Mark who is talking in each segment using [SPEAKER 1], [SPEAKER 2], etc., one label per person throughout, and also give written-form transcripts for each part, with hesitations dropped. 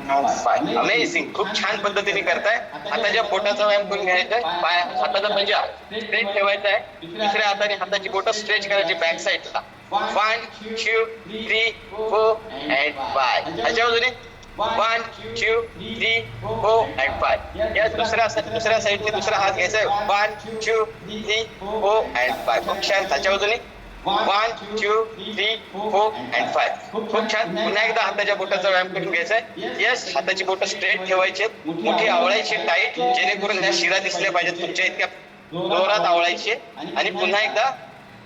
[SPEAKER 1] Five. Amazing. खूप छान पद्धतीने करताय. हाताच्या बोटाचा व्यायाम करून घ्यायचा आहे. पाय हाताचा पंजा स्ट्रेट ठेवायचा आहे. दुसऱ्या हाताने हाताची बोटं स्ट्रेच करायची बॅक साईडला. 1 2 3 4 and 5. ह्याच्या बाजूने 1 2 3 4 and 5. या दुसऱ्या साईडने दुसरा हात घ्यायचा आहे. 1 2 3 4 and 5. खूप छान. ह्याच्या बाजूने 1 2 3 4 and 5. खूप छान. पुन्हा एकदा हाताच्या बोटाचा व्यायाम करून घ्यायचा आहे. येस. हाताची बोटं स्ट्रेट ठेवायची, मोठी आवळायची टाईट, जेणेकरून ह्या शिरा दिसल्या पाहिजेत तुमच्या इतक्या जोरात आवळायची. आणि पुन्हा एकदा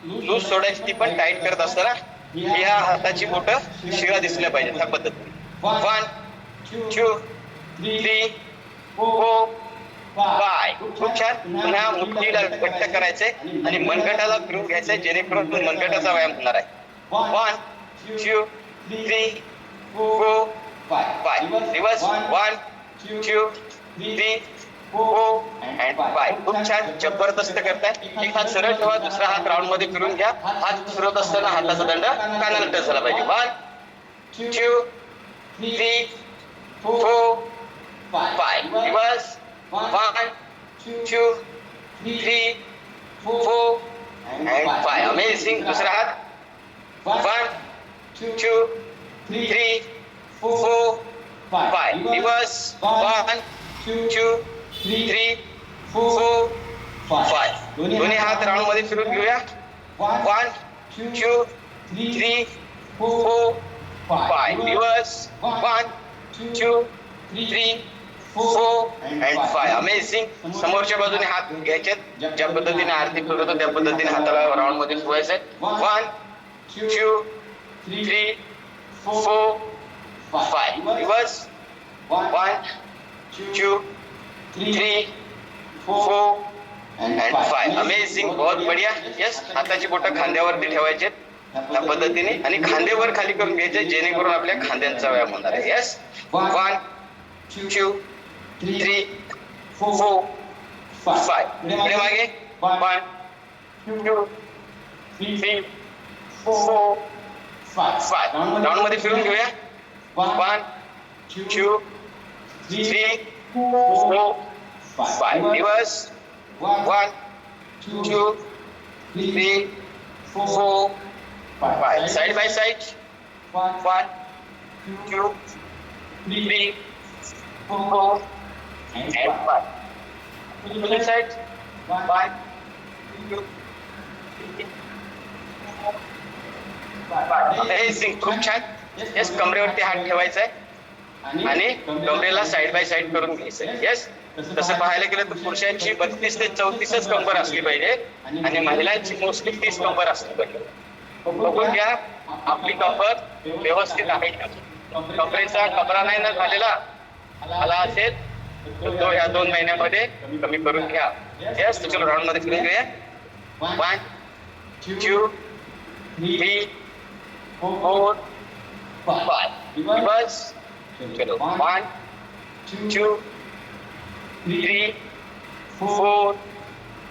[SPEAKER 1] लूज सोडायची, ती पण टाईट करत असताना ह्या हाताची बोटं शिरा दिसल्या पाहिजेत ह्या पद्धतीने. 1 2 3 4 5. खूप छान. पुन्हा मुठीला घट्ट करायचंय आणि मनगटाला फिरून घ्यायचंय, जेणेकरून मनगटाचा व्यायाम होणार आहे. 1 2 3 4 5. Reverse 1 2 3 4 and 5. खूप छान. जबरदस्त करताय. एक हात सरळ ठेवा, दुसरा हात राऊंड मध्ये फिरून घ्या. हात फिरवत असताना हाताचा दंड कानाला टच झाला पाहिजे. 1 2 3 4 5. Reverse 1 2 3 4 and 5. अमेझिंग. दुसरा हात 1 2 3 4 5. रिवर्स 1 2 3 4 5. दोन्ही हात राऊंड मध्ये फिरून घेऊया. 1 2 3 4 5. Reverse 1 2 3 4 and 5. अमेझिंग. समोरच्या बाजूने हात घ्यायचे, ज्या पद्धतीने आरती फिरवतो त्या पद्धतीने हाताला राऊंड मध्ये फिरवायचे. 1 2 3 4 5. Reverse 1 2 3 4 and 5. अमेझिंग. बहुत बढिया. यस. हाताची बोटं खांद्यावरती ठेवायचे त्या पद्धतीने आणि खांदेवर खाली करून घ्यायचे, जेणेकरून आपल्या खांद्यांचा व्यायाम होणार आहे. यस. 1 2 3 4 5. पुढे मागे 1 2 3 4 5. राऊंड मध्ये फिरून घेऊया. 1 2 3 4 5. Reverse 1 2 3 4 5. Side by side 1 2 3 4 and 5. Other side 1 2 3 4 5. Amazing. खूप छान. येस. कमरेवरती हात ठेवायचा आहे आणि कमरेला साइड बाय साइड करून घ्यायचंय. येस. तसं पाहायला गेलं तर पुरुषांची 32 ते 34च कंबर असली पाहिजे आणि महिलांची मोस्टली 30 कंबर असली पाहिजे. बघून घ्या आपली कंबर व्यवस्थित आहे का. कमरेचा कमरा नाही ना झालेला आला असेल तर तो या 2 महिन्यामध्ये कमी करून घ्या. येस. चलो राऊंड मध्ये फिरून घेऊया. 1 2 3 4 5. रिवर्स. चलो 1 2 3 4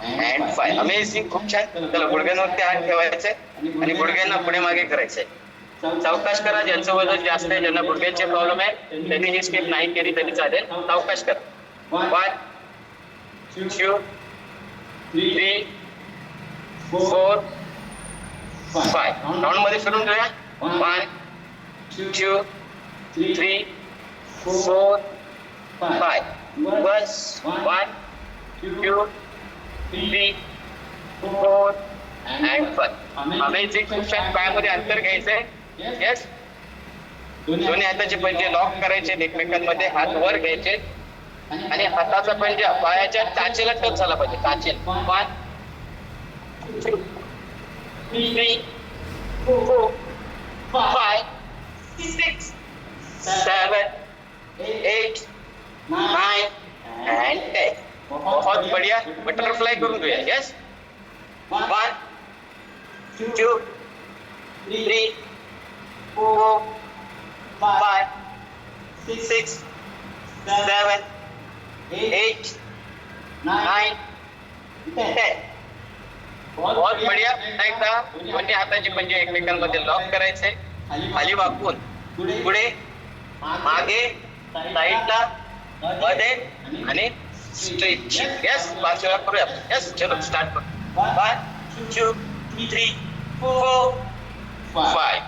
[SPEAKER 1] and 5. अमेझिंग. खूप छान. चला गुडघ्यांवरती हात ठेवायचे आणि गुडघ्यांना पुढे मागे करायचंय. सावकाश करा. ज्यांचं वजन जास्त आहे, ज्यांना गुडघ्यांचे प्रॉब्लेम आहे, त्यांनी ही स्टेप नाही केली तरी चालेल. सावकाश करा. 1 2 3 4 5. राऊंड मध्ये फिरून घेऊया. 1 2 3 4 5. बस 1 2 3 4 and 5. अमेझिंग. खूप छान. पायामध्ये अंतर घ्यायचंय. येस. दोन्ही हाताचे पंजे लॉक करायचे, एकमेकांमध्ये हात वर घ्यायचे आणि हाताचा पंजा पायाच्या टाचेला टच झाला पाहिजे. टाचेला. 1 2 3 4 5 6 7 8 9 and 10. बहुत बढ़िया. बटरफ्लाई करून घेऊया. यस. 1 2 3 4 5 6 7 8 9 10. बहुत बढ़िया. एकदा दोन्ही हाताचे पंजे एकमेकांमध्ये लॉक करायचे, खाली वाकून पुढे मागे साईडला, मध्ये आणि स्ट्रेचिंग. यस 5 वेळा करूया. यस चलो स्टार्ट करू. 1 2 3 4 5.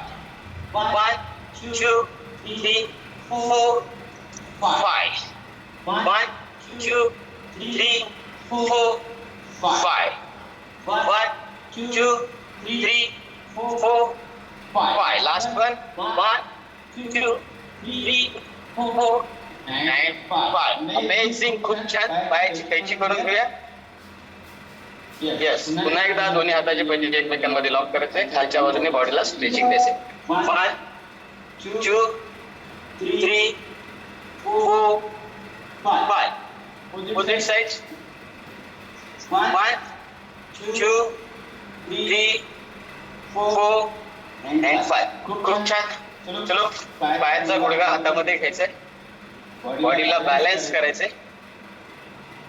[SPEAKER 1] 1 2 3 4 5. 1 2 3 4 5. 1 2 3 4 5. Last one. 1 2 3 4 and 5. Amazing. खूप छान. पायाची कैची करून घेऊया. येस पुन्हा एकदा दोन्ही हाताचे पंजे एकमेकांमध्ये लॉक करायचे. खालच्या बाजूने बॉडीला स्ट्रेचिंग द्यायचे. 1 2 3 4 5. Opposite sides. 1 2 3 4 and 5. खूप छान. चलो पायाचा गुडघा हातामध्ये घ्यायचा. बॉडीला बॅलन्स करायचे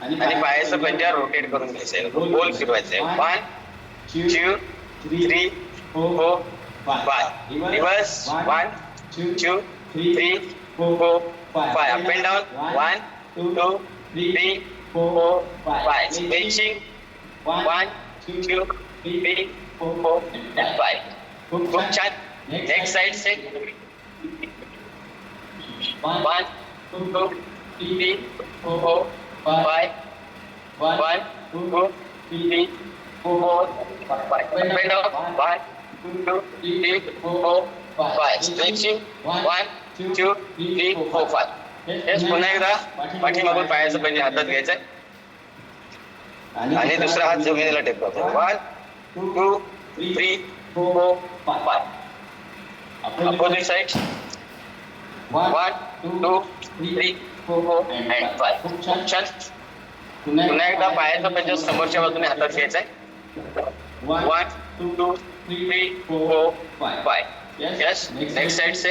[SPEAKER 1] आणि पायाचा पंजा रोटेट करून घ्यायचे. गोल फिरवायचे. 1 2 3 4 5. Reverse. 1 2 3 4 5. Up and down. 1 2 3 4 5. Stretching. 1 2 3 4 5. खूप छान. नेक्स्ट साइड से 1 2 3 4 5. 1 2 3 4 5. 1 2 3 4 5. स्ट्रेचिंग. 1 2 3 4 5. हेच पुन्हा एकदा पाठीमागून पायाचा पंजा हातात घ्यायचा आणि दुसरा हात जमिनीला टेकवायचा. 1 2 3 4 5. Opposite sides. 1 2 3 4 and 5. खूप छान. पुन्हा एकदा पायाचा पंजा समोरच्या बाजूने हातात घ्यायचा आहे. 1 2 3 4 5. यस नेक्स्ट साइड से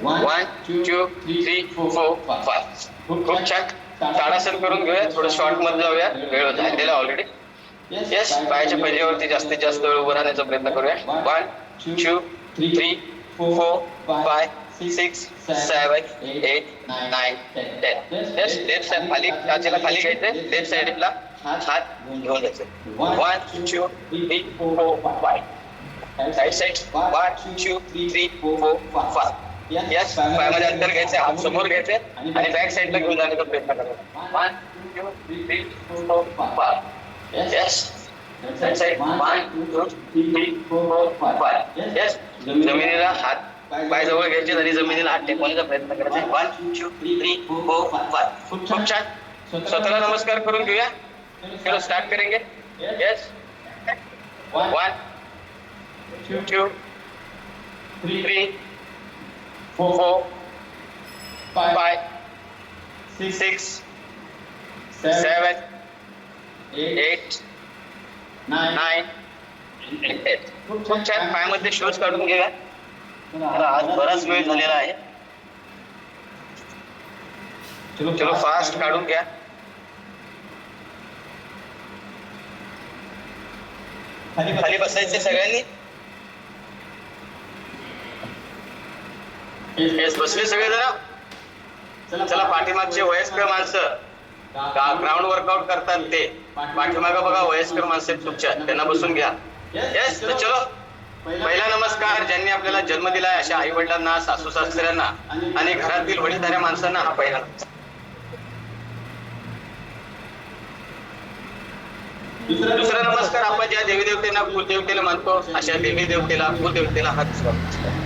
[SPEAKER 1] 1 2 3 4 5. खूप छान. ताडासन करून घेऊया. थोडं शॉर्ट मध्ये जाऊया. वेळ झालेला ऑलरेडी. येस पायाच्या पंजावरती जास्तीत जास्त वेळ उभं राहण्याचा प्रयत्न करूया. 1 2 3 4 5 6 7 8 9 10. येस लेफ्ट साइड खाली काचेला खाली घ्यायचे. लेफ्ट साइडला हात घेऊन जायचे. 1 2 3 4 5. Side side 1 2 3 4 5. यस पायामध्ये अंतर घ्यायचे. हात समोर घ्यायचे आणि बॅक साइडला घेऊन जाण्याचा प्रयत्न करायचा. 1 2 3 4 5. Yes. Right side. 1 2 3 4 5. Yes. जमिनीला हात पाय जवळ घ्यायचे आणि जमिनीला हात टेकवण्याचा प्रयत्न करायचा. 1 2 3 4 5. खूप छान. स्वतःला नमस्कार करून घेऊया. चलो स्टार्ट करेंगे. Yes. 1 2 3 4 5 6 7 8 9 and 10. खूप छान. पायामध्ये शूज काढून घ्या. आज बराच वेळ झालेला आहे. चलो फास्ट काढून घ्या. खाली बसायचे सगळ्यांनी. बसले सगळे जरा. चला पाठीमागचे वयस्कर माणसं ग्राउंड वर्कआउट करतात ते पाठीमागं बघा. वयस्कर माणसं तुमच्या त्यांना बसून घ्या. येस तर चलो पहिला नमस्कार. ज्यांनी आपल्याला जन्म दिलाय अशा आई वडिलांना, सासू सासऱ्यांना आणि घरातील वडीलधाऱ्या माणसांना हा पहिला. दुसरा नमस्कार आपण ज्या देवी देवतेला कुलदेवतेला मानतो अशा देवी देवतेला कुलदेवतेला हा दुसरा नमस्कार.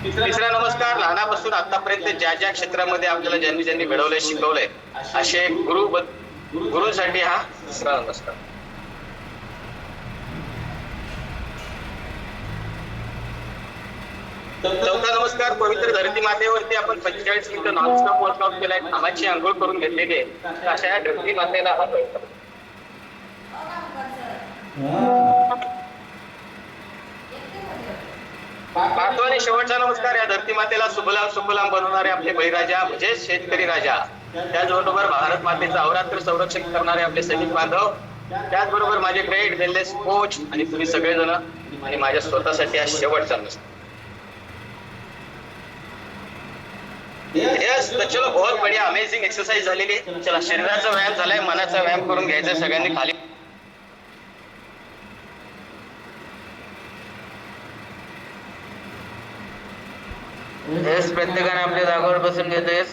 [SPEAKER 1] तिसरा नमस्कार लहानापासून आतापर्यंत ज्या ज्या क्षेत्रामध्ये आपल्याला ज्यांनी ज्यांनी घडवलंय शिकवलंय असे गुरुसाठी हा तिसरा नमस्कार. चौथा नमस्कार पवित्र धरती मातेवरती आपण 45 मिनिटं नॉनस्टॉप वर्कआउट केलाय. कामाची आंघोळ करून घेतलेली आहे. अशा या धरती मातेला हा पाचवा आणि शेवटचा नमस्कार या धरती मातेला सुफलाम सुफलाम बनवणारे आपले बळीराजा म्हणजे शेतकरी राजा, त्याचबरोबर भारत मातेचं अवरात्र संरक्षण करणारे आपले सैनिक बांधव त्याचबरोबर माझे ग्रेट वेलनेस कोच आणि तुम्ही सगळेजण आणि माझ्या स्वतःसाठी आज शेवटचा नसतो. यस, तर चलो बहुत बढिया अमेझिंग एक्सरसाइज झालेली आहे. चला, शरीराचा व्यायाम झालाय, मनाचा व्यायाम करून घ्यायचा सगळ्यांनी. खाली
[SPEAKER 2] प्रत्येकाने आपल्या जागेवर बसून घेतोय.